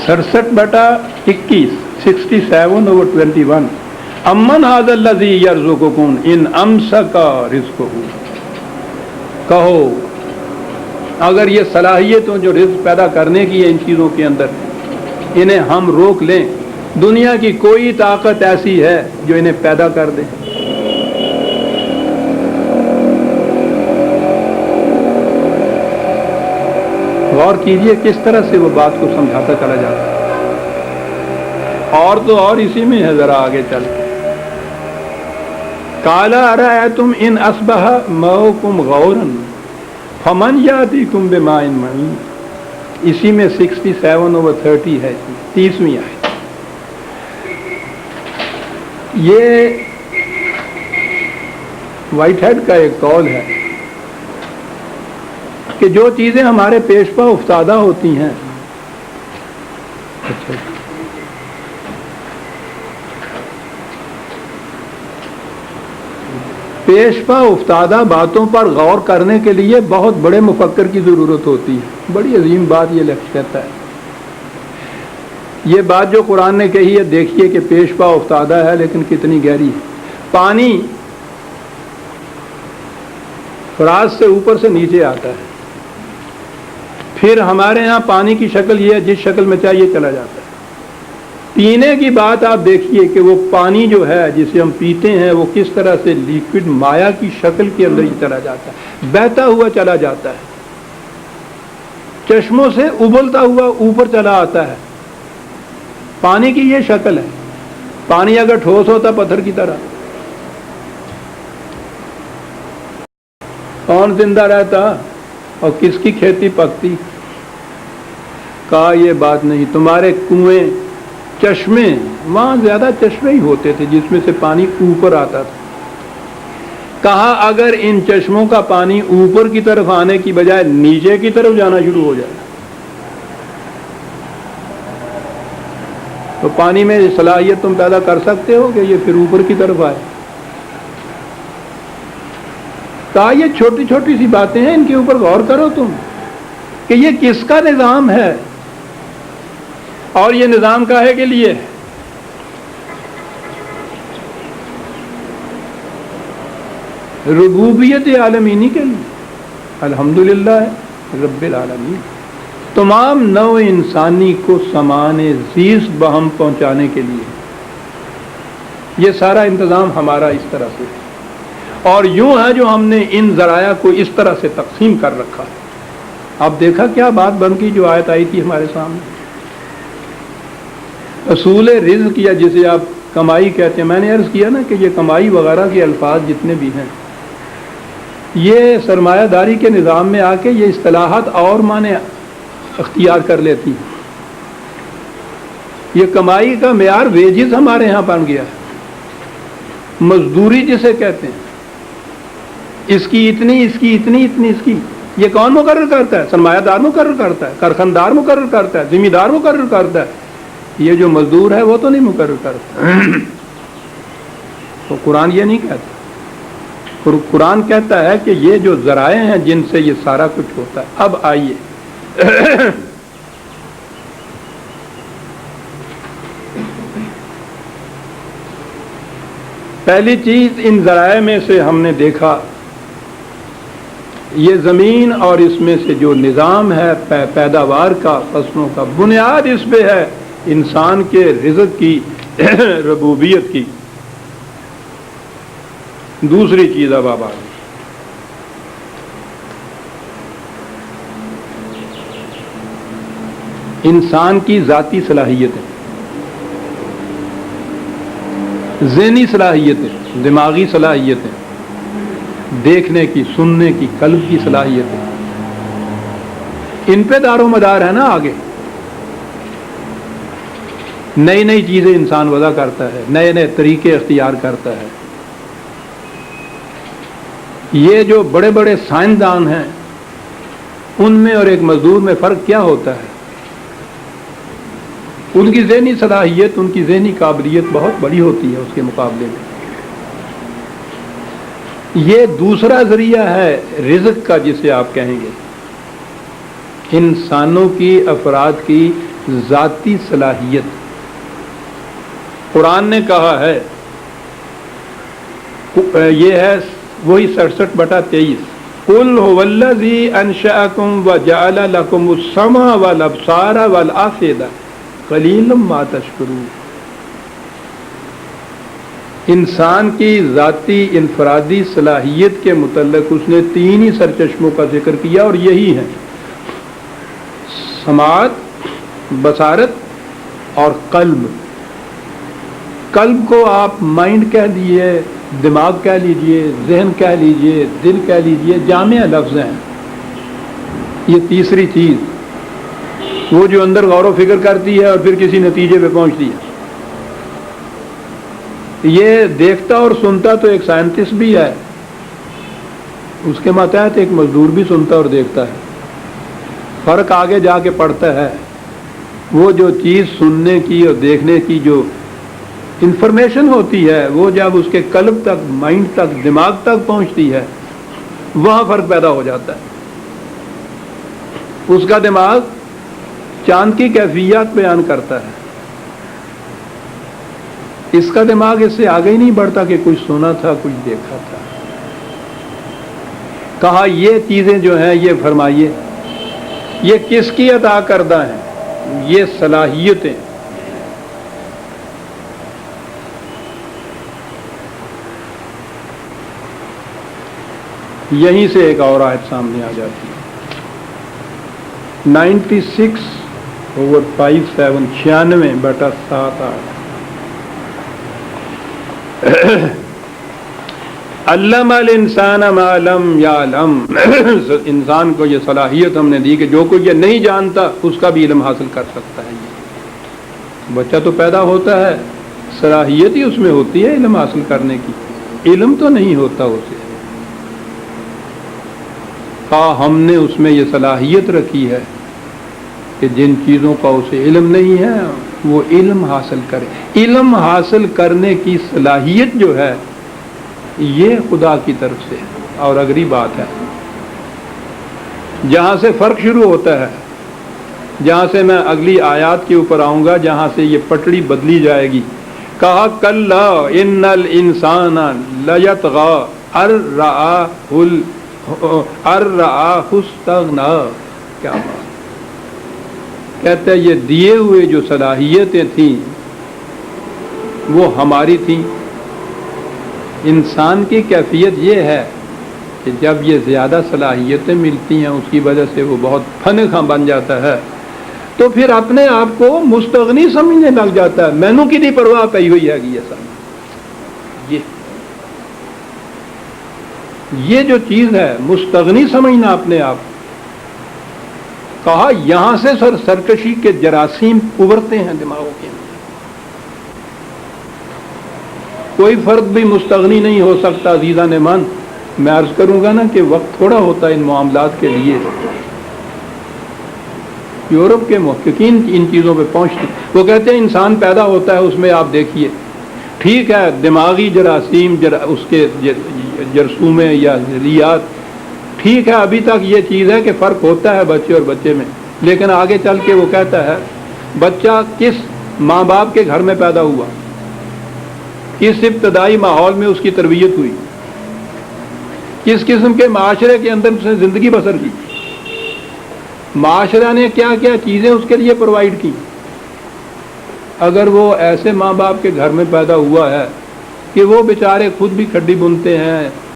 67/21, 67/21। अम्मन हाज़ल्लज़ी यर्ज़ुकुकुम इन अमसका रिज़्क़हू। कहो अगर ये सलाहियतों जो रिज़्क़ पैदा करने की है इन चीज़ों के अंदर, इन्हें हम रोक लें, दुनिया की कोई ताकत ऐसी है जो इन्हें पैदा कर दे? गौर कीजिए किस तरह से वो बात को समझाता चला जाता है। और तो और इसी में है, जरा आगे चल, काला अरअयतुम इन अस्बह मऊकुम गौरन फमन यातीकुम बिमाइन मईन। इसी में 67/30 है, 30वीं आयत। ये व्हाइट हेड का एक कौल है कि जो चीजें हमारे पेश पा उफ्तादा होती हैं, अच्छा, पेशपा उफ्तादा बातों पर गौर करने के लिए बहुत बड़े मुफक्कर की ज़रूरत होती है। बड़ी अजीम बात ये लफ्ज़ कहता है। ये बात जो कुरान ने कही है, देखिए कि पेशपा उफ्तादा है लेकिन कितनी गहरी है। पानी फराज से ऊपर से नीचे आता है, फिर हमारे यहाँ पानी की शक्ल ये है जिस शक्ल में चाहिए चला जाता है। पीने की बात आप देखिए कि वो पानी जो है जिसे हम पीते हैं वो किस तरह से लिक्विड माया की शक्ल के अंदर ही चला जाता है, बहता हुआ चला जाता है, चश्मों से उबलता हुआ ऊपर चला आता है। पानी की ये शक्ल है। पानी अगर ठोस होता पत्थर की तरह, कौन जिंदा रहता और किसकी खेती पकती? कहा ये बात नहीं। तुम्हारे कुएं, चश्मे, वहां ज्यादा चश्मे ही होते थे जिसमें से पानी ऊपर आता था। कहा अगर इन चश्मों का पानी ऊपर की तरफ आने की बजाय नीचे की तरफ जाना शुरू हो जाए तो पानी में सलाहियत तुम पैदा कर सकते हो कि ये फिर ऊपर की तरफ आए? कहा ये छोटी छोटी सी बातें हैं, इनके ऊपर गौर करो तुम कि ये किसका निजाम है और ये निजाम काहे के लिए है। रुबूबियत आलमीनी के लिए, अल्हम्दुलिल्लाह रब्बिल आलमीन। तमाम नौ इंसानी को समान जीस बहम पहुंचाने के लिए ये सारा इंतज़ाम हमारा इस तरह से है। और यूं है जो हमने इन ज़राया को इस तरह से तकसीम कर रखा है। अब देखा क्या बात बन की जो आयत आई थी हमारे सामने, असूल रिज़्क़ या जिसे आप कमाई कहते हैं। मैंने अर्ज़ किया ना कि ये कमाई वगैरह के अल्फाज जितने भी हैं ये सरमायादारी के निज़ाम में आके ये इस्तिलाहात और माने अख्तियार कर लेती हैं। ये कमाई का मेयार वेजिस हमारे यहाँ बन गया है। मजदूरी जिसे कहते हैं, इसकी इतनी, इसकी इतनी, इतनी इसकी, ये कौन मुकर्रर करता है? सरमायादार मुकर्रर करता है, कारखानदार मुकर्रर करता है, जिम्मेदार मुकर्रर करता है। ये जो मजदूर है वो तो नहीं मुकर्रर करता। तो कुरान ये नहीं कहता। कुरान कहता है कि ये जो ज़राए हैं जिनसे ये सारा कुछ होता है। अब आइए पहली चीज इन ज़राए में से हमने देखा ये ज़मीन और इसमें से जो निज़ाम है पैदावार का, फसलों का, बुनियाद इस पे है इंसान के रिज़्क़ की रबूबियत की। दूसरी चीज अब आ गई, इंसान की ज़ाती सलाहियतें, ज़हनी सलाहियतें, दिमागी सलाहियतें, देखने की, सुनने की, कल्ब की सलाहियतें, इन पे दारो मदार है ना। आगे नई नई चीज़ें इंसान वज़ा करता है, नए नए तरीके अख्तियार करता है। ये जो बड़े बड़े साइंसदान हैं उनमें और एक मजदूर में फ़र्क क्या होता है? उनकी ज़हनी सलाहियत, उनकी ज़हनी काबिलियत बहुत बड़ी होती है उसके मुकाबले में। ये दूसरा ज़रिया है रिज़्क़ का जिसे आप कहेंगे, इंसानों की, अफराद की ذاتی صلاحیت. قرآن نے کہا ہے، یہ ہے وہی 67/23، قل هو الذی انشأکم وجعل لکم السمع والابصار والافئدہ قلیلا ما تشکرون. انسان کی ذاتی انفرادی صلاحیت کے متعلق اس نے 3 ہی سرچشموں کا ذکر کیا، اور یہی ہیں سماعت، بصارت اور قلب. قلب کو آپ مائنڈ کہہ دیجئے، دماغ کہہ لیجئے، ذہن کہہ لیجئے، دل کہہ لیجئے، جامع لفظ ہیں. یہ تیسری چیز وہ جو اندر غور و فکر کرتی ہے اور پھر کسی نتیجے پہ پہنچتی ہے. یہ دیکھتا اور سنتا تو ایک سائنٹسٹ بھی ہے، اس کے ماتحت ایک مزدور بھی سنتا اور دیکھتا ہے. فرق آگے جا کے پڑتا ہے. وہ جو چیز سننے کی اور دیکھنے کی جو انفارمیشن ہوتی ہے، وہ جب اس کے قلب تک، مائنڈ تک، دماغ تک پہنچتی ہے، وہاں فرق پیدا ہو جاتا ہے. اس کا دماغ چاند کی کیفیات بیان کرتا ہے، اس کا دماغ اس سے آگے ہی نہیں بڑھتا کہ کچھ سنا تھا، کچھ دیکھا تھا. کہا یہ چیزیں جو ہیں، یہ فرمائیے یہ کس کی عطا کردہ ہیں؟ یہ صلاحیتیں. یہیں سے ایک اور آیت سامنے آ جاتی ہے، 96/5 96/7 علم الانسان ما لم یعلم. انسان کو یہ صلاحیت ہم نے دی کہ جو کوئی یہ نہیں جانتا اس کا بھی علم حاصل کر سکتا ہے. بچہ تو پیدا ہوتا ہے، صلاحیت ہی اس میں ہوتی ہے علم حاصل کرنے کی، علم تو نہیں ہوتا اسے. ہم نے اس میں یہ صلاحیت رکھی ہے کہ جن چیزوں کا اسے علم نہیں ہے وہ علم حاصل کرے. علم حاصل کرنے کی صلاحیت جو ہے یہ خدا کی طرف سے. اور اگلی بات ہے، جہاں سے فرق شروع ہوتا ہے، جہاں سے میں اگلی آیات کے اوپر آؤں گا، جہاں سے یہ پٹڑی بدلی جائے گی. کہا کلا ان الانسان لیطغی ان رآہ استغنی. کیا بات کہتے ہیں، یہ دیے ہوئے جو صلاحیتیں تھیں وہ ہماری تھیں. انسان کی کیفیت یہ ہے کہ جب یہ زیادہ صلاحیتیں ملتی ہیں اس کی وجہ سے وہ بہت فن خواں بن جاتا ہے، تو پھر اپنے آپ کو مستغنی سمجھنے لگ جاتا ہے. مینوں کی نہیں پرواہ پئی ہوئی ہے کہ یہ جو چیز ہے مستغنی سمجھنا اپنے آپ. کہا یہاں سے سرکشی کے جراثیم ابھرتے ہیں دماغوں کے اندر. کوئی فرد بھی مستغنی نہیں ہو سکتا. عزیزان من، میں عرض کروں گا نا کہ وقت تھوڑا ہوتا ہے ان معاملات کے لیے. یورپ کے محققین ان چیزوں پہ پہنچتے، وہ کہتے ہیں انسان پیدا ہوتا ہے، اس میں آپ دیکھیے ٹھیک ہے دماغی جراثیم اس کے جرثومے یا ذریات ٹھیک ہے، ابھی تک یہ چیز ہے کہ فرق ہوتا ہے بچے اور بچے میں. لیکن آگے چل کے وہ کہتا ہے بچہ کس ماں باپ کے گھر میں پیدا ہوا، کس ابتدائی ماحول میں اس کی تربیت ہوئی، کس قسم کے معاشرے کے اندر اس نے زندگی بسر کی، معاشرہ نے کیا کیا چیزیں اس کے لیے پرووائڈ کی. اگر وہ ایسے ماں باپ کے گھر میں پیدا ہوا ہے کہ وہ بیچارے خود بھی کھڈی بنتے ہیں،